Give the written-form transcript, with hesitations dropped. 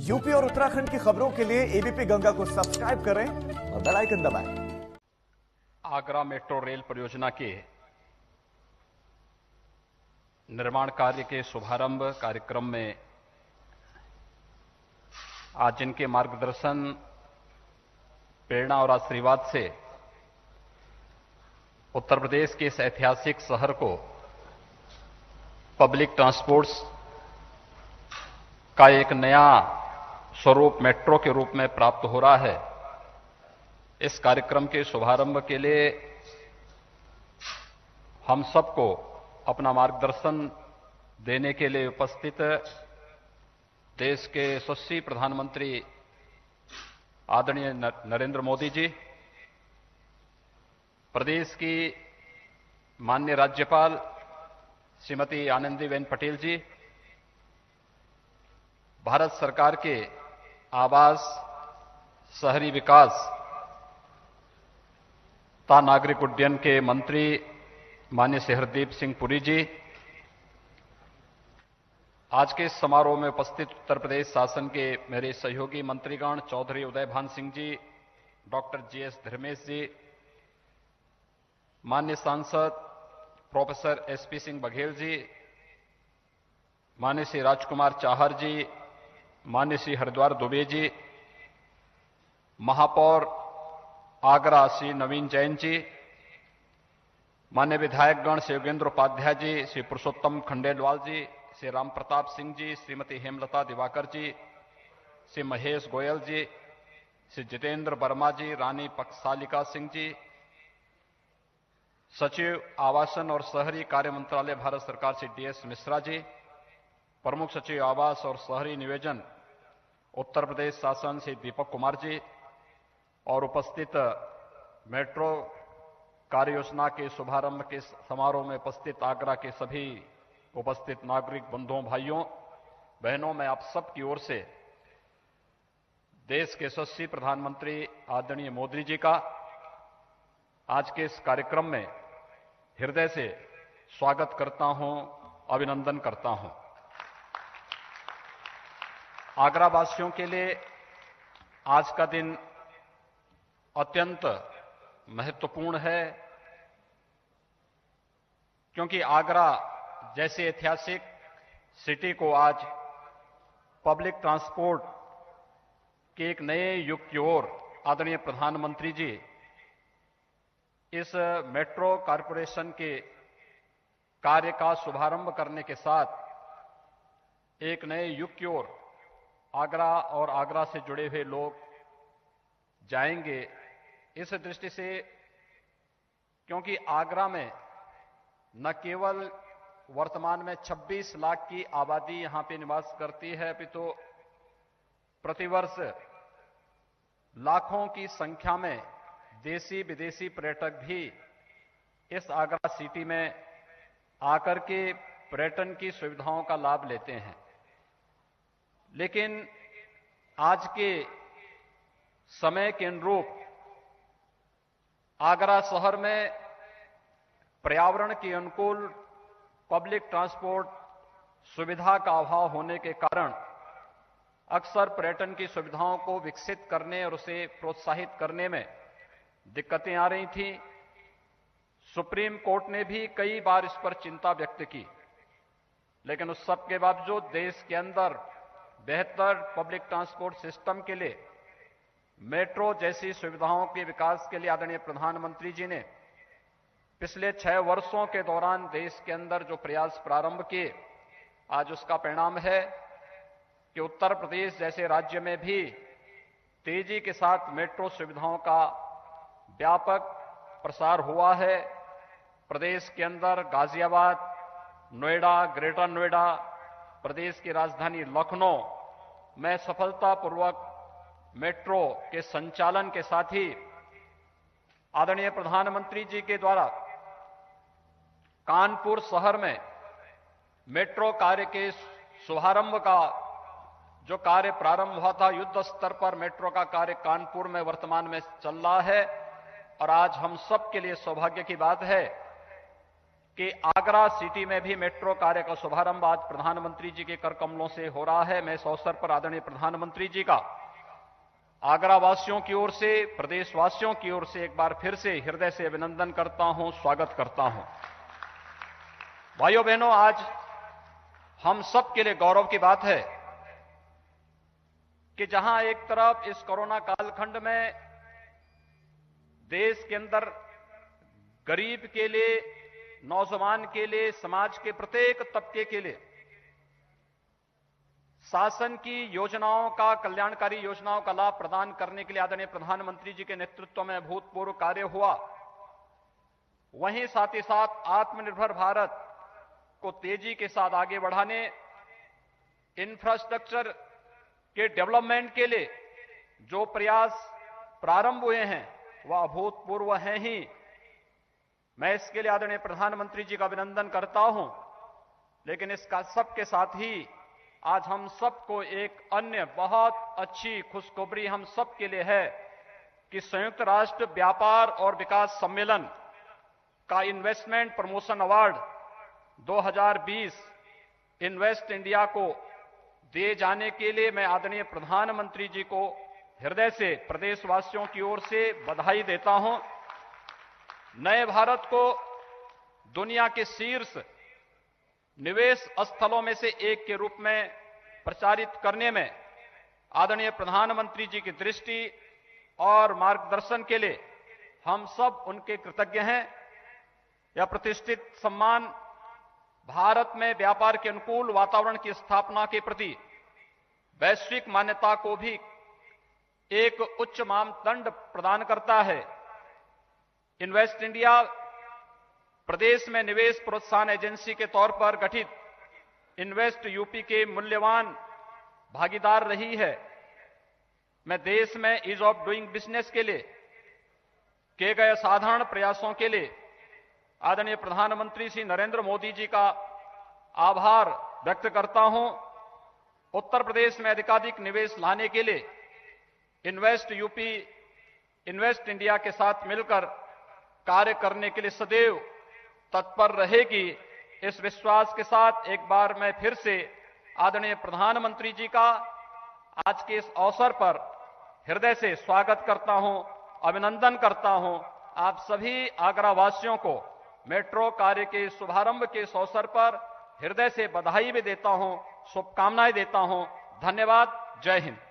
UP और उत्तराखंड की खबरों के लिए एबीपी गंगा को सब्सक्राइब करें और बेल आइकन दबाएं। आगरा मेट्रो रेल परियोजना के निर्माण कार्य के शुभारंभ कार्यक्रम में आज जिनके मार्गदर्शन, प्रेरणा और आशीर्वाद से उत्तर प्रदेश के इस ऐतिहासिक शहर को पब्लिक ट्रांसपोर्ट्स का एक नया स्वरूप मेट्रो के रूप में प्राप्त हो रहा है, इस कार्यक्रम के शुभारंभ के लिए हम सबको अपना मार्गदर्शन देने के लिए उपस्थित देश के यशस्वी प्रधानमंत्री आदरणीय नरेंद्र मोदी जी, प्रदेश की माननीय राज्यपाल श्रीमती आनंदीबेन पटेल जी, भारत सरकार के आवास, शहरी विकास तथा नागरिक उड्डयन के मंत्री माननीय श्री हरदीप सिंह पुरी जी, आज के इस समारोह में उपस्थित उत्तर प्रदेश शासन के मेरे सहयोगी मंत्रीगण चौधरी उदयभान सिंह जी, डॉक्टर जीएस धर्मेश जी, माननीय सांसद प्रोफेसर एसपी सिंह बघेल जी, माननीय श्री राजकुमार चाहर जी, माननीय श्री हरिद्वार दुबे जी, महापौर आगरा श्री नवीन जैन जी, माननीय विधायकगण श्री योगेंद्र उपाध्याय जी, श्री पुरुषोत्तम खंडेलवाल जी, श्री राम प्रताप सिंह जी, श्रीमती हेमलता दिवाकर जी, श्री महेश गोयल जी, श्री जितेंद्र वर्मा जी, रानी पक्षसालिका सिंह जी, सचिव आवासन और शहरी कार्य मंत्रालय भारत सरकार श्री डीएस मिश्रा जी, प्रमुख सचिव आवास और शहरी नियोजन उत्तर प्रदेश शासन श्री दीपक कुमार जी और उपस्थित मेट्रो कार्य योजना के शुभारंभ के समारोह में उपस्थित आगरा के सभी उपस्थित नागरिक बंधुओं, भाइयों, बहनों, मैं आप सब की ओर से देश के यशस्वी प्रधानमंत्री आदरणीय मोदी जी का आज के इस कार्यक्रम में हृदय से स्वागत करता हूं, अभिनंदन करता हूं। आगरा वासियों के लिए आज का दिन अत्यंत महत्वपूर्ण है, क्योंकि आगरा जैसे ऐतिहासिक सिटी को आज पब्लिक ट्रांसपोर्ट के एक नए युग की ओर आदरणीय प्रधानमंत्री जी इस मेट्रो कॉरपोरेशन के कार्य का शुभारंभ करने के साथ एक नए युग की ओर आगरा और आगरा से जुड़े हुए लोग जाएंगे। इस दृष्टि से, क्योंकि आगरा में न केवल वर्तमान में 26 लाख की आबादी यहां पे निवास करती है, अपितु प्रतिवर्ष लाखों की संख्या में देशी विदेशी पर्यटक भी इस आगरा सिटी में आकर के पर्यटन की सुविधाओं का लाभ लेते हैं। लेकिन आज के समय के अनुरूप आगरा शहर में पर्यावरण के अनुकूल पब्लिक ट्रांसपोर्ट सुविधा का अभाव होने के कारण अक्सर पर्यटन की सुविधाओं को विकसित करने और उसे प्रोत्साहित करने में दिक्कतें आ रही थी। सुप्रीम कोर्ट ने भी कई बार इस पर चिंता व्यक्त की, लेकिन उस सब के बावजूद देश के अंदर बेहतर पब्लिक ट्रांसपोर्ट सिस्टम के लिए, मेट्रो जैसी सुविधाओं के विकास के लिए आदरणीय प्रधानमंत्री जी ने पिछले 6 वर्षों के दौरान देश के अंदर जो प्रयास प्रारंभ किए, आज उसका परिणाम है कि उत्तर प्रदेश जैसे राज्य में भी तेजी के साथ मेट्रो सुविधाओं का व्यापक प्रसार हुआ है। प्रदेश के अंदर गाजियाबाद, नोएडा, ग्रेटर नोएडा, प्रदेश की राजधानी लखनऊ में सफलतापूर्वक मेट्रो के संचालन के साथ ही आदरणीय प्रधानमंत्री जी के द्वारा कानपुर शहर में मेट्रो कार्य के शुभारंभ का जो कार्य प्रारंभ हुआ था, युद्ध स्तर पर मेट्रो का कार्य कानपुर में वर्तमान में चल रहा है। और आज हम सब के लिए सौभाग्य की बात है कि आगरा सिटी में भी मेट्रो कार्य का शुभारंभ आज प्रधानमंत्री जी के कर कमलों से हो रहा है। मैं इस अवसर पर आदरणीय प्रधानमंत्री जी का आगरा वासियों की ओर से, प्रदेशवासियों की ओर से एक बार फिर से हृदय से अभिनंदन करता हूं, स्वागत करता हूं। भाइयों बहनों, आज हम सब के लिए गौरव की बात है कि जहां एक तरफ इस कोरोना कालखंड में देश के अंदर गरीब के लिए, नौजवान के लिए, समाज के प्रत्येक तबके के लिए शासन की योजनाओं का, कल्याणकारी योजनाओं का लाभ प्रदान करने के लिए आदरणीय प्रधानमंत्री जी के नेतृत्व में अभूतपूर्व कार्य हुआ, वहीं साथ ही साथ आत्मनिर्भर भारत को तेजी के साथ आगे बढ़ाने, इंफ्रास्ट्रक्चर के डेवलपमेंट के लिए जो प्रयास प्रारंभ हुए हैं वह अभूतपूर्व हैं ही। मैं इसके लिए आदरणीय प्रधानमंत्री जी का अभिनंदन करता हूं, लेकिन इसका सबके साथ ही आज हम सबको एक अन्य बहुत अच्छी खुशखबरी हम सबके लिए है कि संयुक्त राष्ट्र व्यापार और विकास सम्मेलन का investment promotion award 2020 invest India को दिए जाने के लिए मैं आदरणीय प्रधानमंत्री जी को हृदय से, प्रदेशवासियों की ओर से बधाई देता हूं। नए भारत को दुनिया के शीर्ष निवेश स्थलों में से एक के रूप में प्रचारित करने में आदरणीय प्रधानमंत्री जी की दृष्टि और मार्गदर्शन के लिए हम सब उनके कृतज्ञ हैं। यह प्रतिष्ठित सम्मान भारत में व्यापार के अनुकूल वातावरण की स्थापना के प्रति वैश्विक मान्यता को भी एक उच्च मानदंड प्रदान करता है। इन्वेस्ट इंडिया प्रदेश में निवेश प्रोत्साहन एजेंसी के तौर पर गठित इन्वेस्ट यूपी के मूल्यवान भागीदार रही है। मैं देश में ईज ऑफ डूइंग बिजनेस के लिए किए गए साधारण प्रयासों के लिए आदरणीय प्रधानमंत्री श्री नरेंद्र मोदी जी का आभार व्यक्त करता हूं। उत्तर प्रदेश में अधिकाधिक निवेश लाने के लिए इन्वेस्ट यूपी, इन्वेस्ट इंडिया के साथ मिलकर कार्य करने के लिए सदैव तत्पर रहेगी। इस विश्वास के साथ एक बार मैं फिर से आदरणीय प्रधानमंत्री जी का आज के इस अवसर पर हृदय से स्वागत करता हूं, अभिनंदन करता हूं। आप सभी आगरा वासियों को मेट्रो कार्य के शुभारंभ के इस अवसर पर हृदय से बधाई भी देता हूं, शुभकामनाएं देता हूं। धन्यवाद। जय हिंद।